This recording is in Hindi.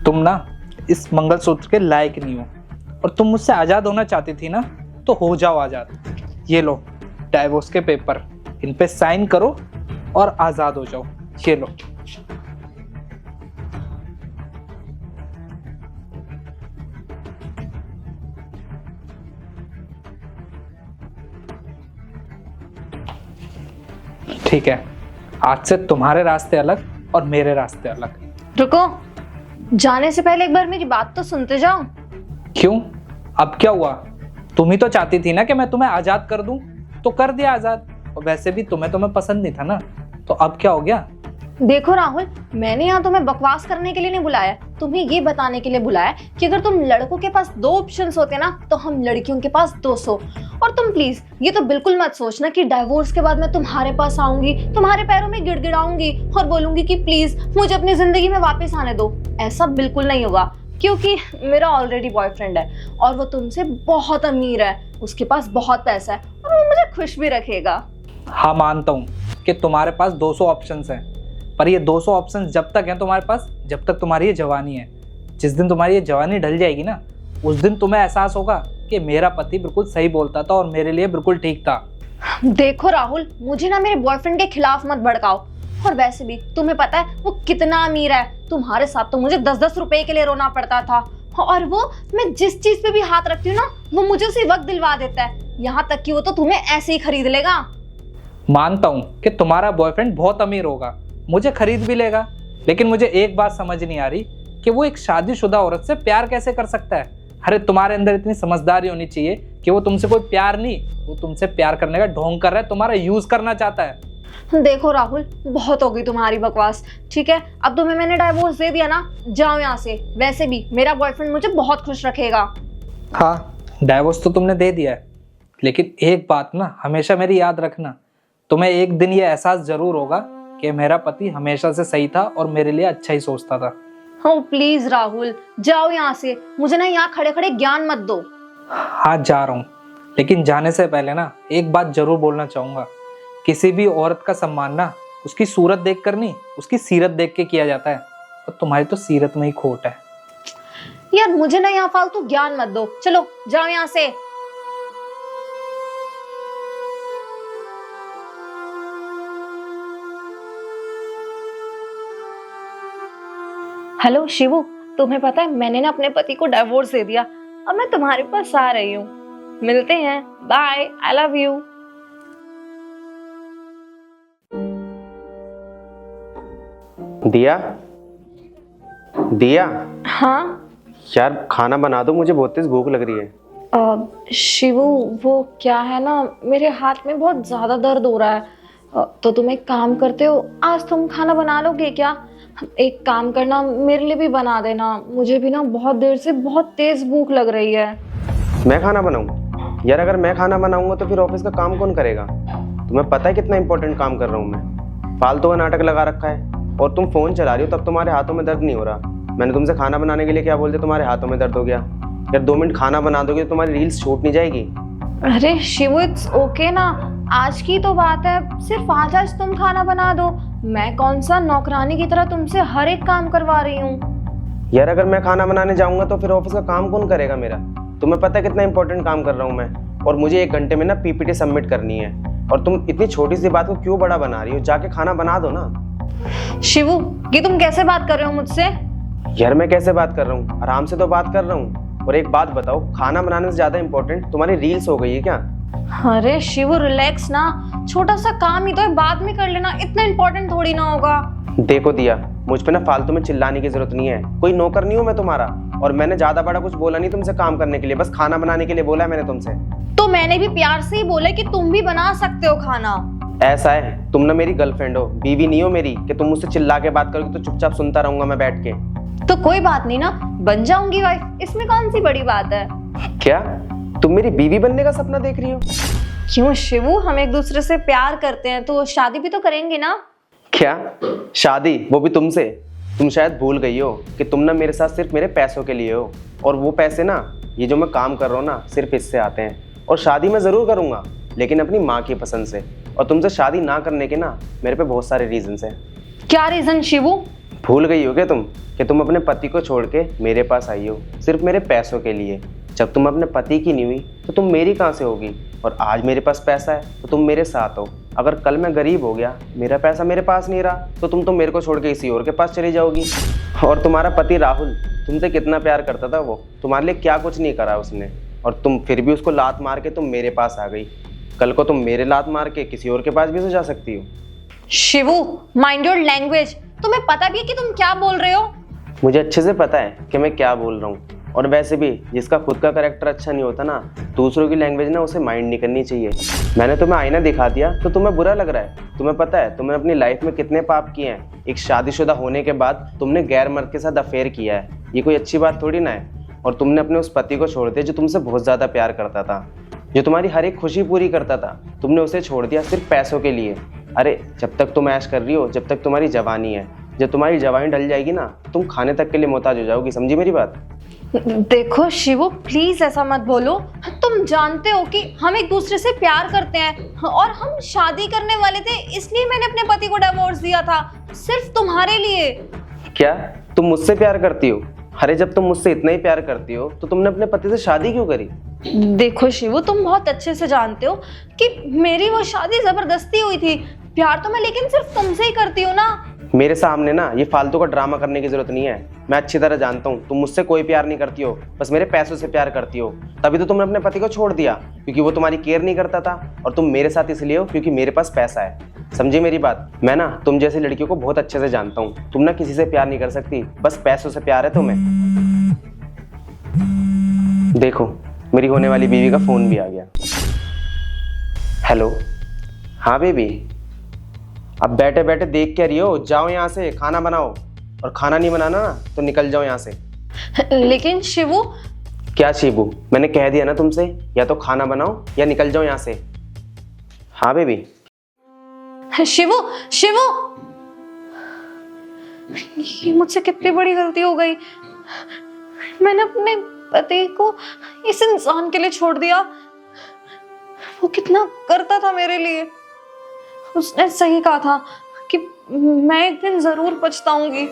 तुम ना इस मंगलसूत्र के लायक नहीं हो, और तुम मुझसे आज़ाद होना चाहती थी ना, तो हो जाओ आज़ाद। ये लो डाइवोर्स के पेपर, इन पे साइन करो और आज़ाद हो जाओ। ये लो। ठीक है, आज से तुम्हारे रास्ते अलग और मेरे रास्ते अलग। रुको, जाने से पहले एक बार मेरी बात तो सुनते जाओ। क्यों? अब क्या हुआ? तुम ही तो चाहती थी ना कि मैं तुम्हें आजाद कर दूं, तो कर दिया आजाद। और वैसे भी तुम्हें पसंद नहीं था ना, तो अब क्या हो गया? देखो राहुल, मैंने यहाँ तुम्हें बकवास करने के लिए नहीं बुलाया, तुम्हें ये बताने के लिए बुलाया कि अगर तुम लड़कों के पास 2 ऑप्शंस होते ना, तो हम लड़कियों के पास 200। और तुम प्लीज ये तो बिल्कुल मत सोचना कि डाइवोर्स के बाद मैं तुम्हारे पास आऊंगी, तुम्हारे पैरों में गिड़गिड़ाऊंगी और बोलूंगी कि प्लीज मुझे अपनी जिंदगी में वापस आने दो। ऐसा बिल्कुल नहीं होगा, क्योंकि मेरा ऑलरेडी बॉयफ्रेंड है और वो तुमसे बहुत अमीर है, उसके पास बहुत पैसा है और वो मुझे खुश भी रखेगा। हाँ, मानता हूँ कि तुम्हारे पास 200 ऑप्शंस हैं, पर ये 200 ऑप्शंस जब तक हैं तुम्हारे पास, जब तक तुम्हारी ये जवानी है। जिस दिन तुम्हारी ये जवानी ढल जाएगी ना, उस दिन तुम्हें एहसास होगा कि मेरा पति बिल्कुल सही बोलता था और मेरे लिए बिल्कुल ठीक था। देखो राहुल, मुझे ना मेरे बॉयफ्रेंड के खिलाफ मत भड़काओ। और वैसे भी तुम्हें पता है वो कितना अमीर है, तुम्हारे साथ तो मुझे 10-10 रुपए के लिए रोना पड़ता था, और वो मैं जिस चीज पे भी हाथ रखती हूँ ना, वो मुझे उसी वक्त दिलवा देता है, यहाँ तक कि वो तो तुम्हें ऐसे ही खरीद लेगा। मानता हूँ कि तुम्हारा बॉयफ्रेंड बहुत अमीर होगा, मुझे खरीद भी लेगा, लेकिन मुझे एक बात समझ नहीं आ रही कि वो एक शादीशुदा औरत से प्यार कैसे कर सकता है। अरे तुम्हारे अंदर इतनी समझदारी होनी चाहिए कि वो तुमसे कोई प्यार नहीं, वो तुमसे प्यार करने का ढोंग कर रहा है, तुम्हारा यूज करना चाहता है। देखो राहुल, बहुत हो गई तुम्हारी बकवास, ठीक है? अब तुम्हें मैंने डाइवोर्स दे दिया ना, जाओ यहाँ से। वैसे भी मेरा बॉयफ्रेंड मुझे बहुत खुश रखेगा। हाँ, डाइवोर्स तो तुमने दे दिया है, लेकिन एक बात ना हमेशा मेरी याद रखना, तुम्हें एक दिन ये एहसास जरूर होगा कि मेरा पति हमेशा से सही था और मेरे लिए अच्छा ही सोचता था। हाँ प्लीज राहुल, जाओ यहाँ से, मुझे ना यहाँ खड़े खड़े ज्ञान मत दो। हाँ, जा रहा हूँ, लेकिन जाने से पहले ना एक बात जरूर बोलना चाहूंगा। किसी भी औरत का सम्मान ना उसकी सूरत देख कर नहीं, उसकी सीरत देख के किया जाता है, और तुम्हारी तो सीरत में ही खोट है। यार मुझे ना यहाँ फालतू ज्ञान मत दो, चलो जाओ यहाँ से। हेलो शिवू, तुम्हें पता है मैंने ना अपने पति को डाइवोर्स दे दिया, अब मैं तुम्हारे पास आ रही हूँ, मिलते हैं, बाय, आई लव यू। दिया, दिया। हाँ यार खाना बना दो, मुझे बहुत तेज भूख लग रही है। शिवू, वो क्या है ना, मेरे हाथ में बहुत ज्यादा दर्द हो रहा है, तो तुम एक काम करते हो, आज तुम खाना बना लोगे क्या? एक काम करना, मेरे लिए भी बना देना, मुझे भी ना बहुत देर से बहुत तेज भूख लग रही है। मैं खाना बनाऊं? यार अगर मैं खाना बनाऊंगा तो फिर ऑफिस का काम कौन करेगा? तुम्हें पता है कितना इंपॉर्टेंट काम कर रहा हूँ मैं? फालतू का नाटक लगा रखा है, और तुम फोन चला रही हो तब तुम्हारे हाथों में दर्द नहीं हो रहा। मैंने तुमसे खाना बनाने के लिए क्या बोलते, तुम्हारे हाथों में दर्द हो गया। यार 2 मिनट खाना बना दोगे तो तुम्हारी रील्स छूट नहीं जाएगी। अरे शिवू, इट्स ओके ना, आज की तो बात है, सिर्फ आज तुम खाना बना दो, मैं कौन सा नौकरानी की तरह तुमसे हर एक काम करवा रही हूँ। यार अगर मैं खाना बनाने जाऊंगा तो फिर ऑफिस का काम कौन करेगा मेरा? तुम्हें पता है कितना इंपॉर्टेंट काम कर रहा हूँ मैं, और मुझे 1 घंटे में ना पीपीटी सबमिट करनी है, और तुम इतनी छोटी सी बात को क्यों बड़ा बना रही हो? जाके खाना बना दो ना। शिवू, ये तुम कैसे बात कर रहे हो मुझसे? यार मैं कैसे बात कर रहा हूँ? आराम से तो बात कर रहा हूँ। और एक बात बताओ, खाना बनाने से ज्यादा इंपॉर्टेंट तुम्हारी रील्स हो गई है क्या? अरे शिवू रिलैक्स ना, छोटा सा काम ही तो है, बाद में कर लेना, इतना इंपॉर्टेंट थोड़ी ना होगा। देखो दिया, मुझ पे ना फालतू में चिल्लाने की जरूरत नहीं है, कोई नौकर नहीं हूँ मैं तुम्हारा, और मैंने ज्यादा बड़ा कुछ बोला नहीं तुमसे काम करने के लिए, बस खाना बनाने के लिए बोला है मैंने तुमसे। तो मैंने भी प्यार से ही बोला कि तुम भी बना सकते हो खाना। ऐसा है, तुम ना मेरी गर्लफ्रेंड हो, बीवी नहीं हो मेरी, कि तुम मुझसे चिल्ला के बात करोगे तो चुपचाप सुनता रहूंगा मैं बैठ के। तो कोई बात नहीं ना, बन जाऊंगी वाइफ, इसमें कौन सी बड़ी बात है? क्या तुम मेरी बीवी बनने का सपना देख रही हो? क्यों शिवू, हम एक दूसरे से प्यार करते हैं तो शादी भी तो करेंगे ना। क्या शादी, वो भी तुमसे? तुम शायद भूल गई हो कि तुम ना मेरे साथ सिर्फ मेरे पैसों के लिए हो, और वो पैसे ना, ये जो मैं काम कर रहा हूँ ना, सिर्फ इससे आते हैं। और शादी मैं जरूर करूंगा, लेकिन अपनी माँ की पसंद से, और तुमसे शादी ना करने के ना मेरे पे बहुत सारे रीजंस हैं। क्या रीजन शिवू? भूल गई हो क्या तुम कि तुम अपने पति को छोड़ के मेरे पास आई हो सिर्फ मेरे पैसों के लिए। जब तुम अपने पति की नहीं हुई तो तुम मेरी कहाँ से होगी? और आज मेरे पास पैसा है तो तुम मेरे साथ हो। अगर कल मैं गरीब हो गया, मेरा पैसा मेरे पास नहीं रहा, तो तुम तो मेरे को छोड़ के किसी और के पास चली जाओगी। और तुम्हारा पति राहुल तुमसे कितना प्यार करता था, वो तुम्हारे लिए क्या कुछ नहीं करा उसने, और तुम फिर भी उसको लात मार के तुम मेरे पास आ गई। कल को तुम मेरे लात मार के किसी और के पास भी तो जा सकती हो। Shivu, mind your language. तुम्हें पता भी है कि तुम क्या बोल रहे हो? मुझे अच्छे से पता है कि मैं क्या बोल रहा हूँ, और वैसे भी जिसका खुद का कैरेक्टर अच्छा नहीं होता ना, दूसरों की लैंग्वेज ना उसे माइंड नहीं करनी चाहिए। मैंने तुम्हें आईना दिखा दिया तो तुम्हें बुरा लग रहा है? तुम्हें पता है तुमने अपनी लाइफ में कितने पाप किए हैं? एक शादीशुदा होने के बाद तुमने गैर मर्द के साथ अफेयर किया है, ये कोई अच्छी बात थोड़ी ना है। और तुमने अपने उस पति को छोड़ दिया जो तुमसे बहुत ज़्यादा प्यार करता था, जो तुम्हारी हर एक खुशी पूरी करता था, तुमने उसे छोड़ दिया सिर्फ पैसों के लिए। अरे जब तक तुम ऐश कर रही हो, जब तक तुम्हारी जवानी है, जब तुम्हारी जवानी ढल जाएगी ना, तुम खाने तक के लिए मोहताज हो जाओगी। समझी मेरी बात? देखो शिवू, प्लीज ऐसा मत बोलो। तुम जानते हो कि हम एक दूसरे से प्यार करते हैं और हम शादी करने वाले थे, इसलिए मैंने अपने पति को डिवोर्स दिया था, सिर्फ तुम्हारे लिए। क्या तुम मुझसे प्यार करती हो? अरे जब तुम मुझसे इतना ही प्यार करती हो तो तुमने अपने पति से शादी क्यों करी? देखो शिवू, तुम बहुत अच्छे से जानते हो कि मेरी वो शादी जबरदस्ती हुई थी। प्यार तो मैं लेकिन सिर्फ तुमसे ही करती हूँ ना। मेरे सामने ना ये फालतू का ड्रामा करने की जरूरत नहीं है। मैं अच्छी तरह जानता हूँ तुम मुझसे कोई प्यार नहीं करती हो, बस मेरे पैसों से प्यार करती हो। तभी तो तुमने अपने पति को छोड़ दिया, क्योंकि वो तुम्हारी केयर नहीं करता था, और तुम मेरे साथ इसलिए हो क्योंकि मेरे पास पैसा है। समझी मेरी बात? मैं ना तुम जैसी लड़कियों को बहुत अच्छे से जानता हूँ। तुम ना किसी से प्यार नहीं कर सकती, बस पैसों से प्यार है तुम्हें। देखो मेरी होने वाली बीवी का फोन भी आ गया। हेलो, हाँ बेबी, अब बैठे बैठे देख क्या रही हो? जाओ यहाँ से, खाना बनाओ, और खाना नहीं बनाना ना तो निकल जाओ यहाँ से। लेकिन शिवू। क्या शिबू? मैंने कह दिया ना तुमसे, या तो खाना बनाओ या निकल जाओ यहाँ से। हाँ बेबी। शिवू, शिवू, ये मुझसे कितनी बड़ी गलती हो गई। मैंने अपने पति को इस इंसान के लिए छोड़ दिया। वो कितना करता था मेरे लिए। उसने सही कहा था कि मैं एक दिन जरूर पछताऊंगी।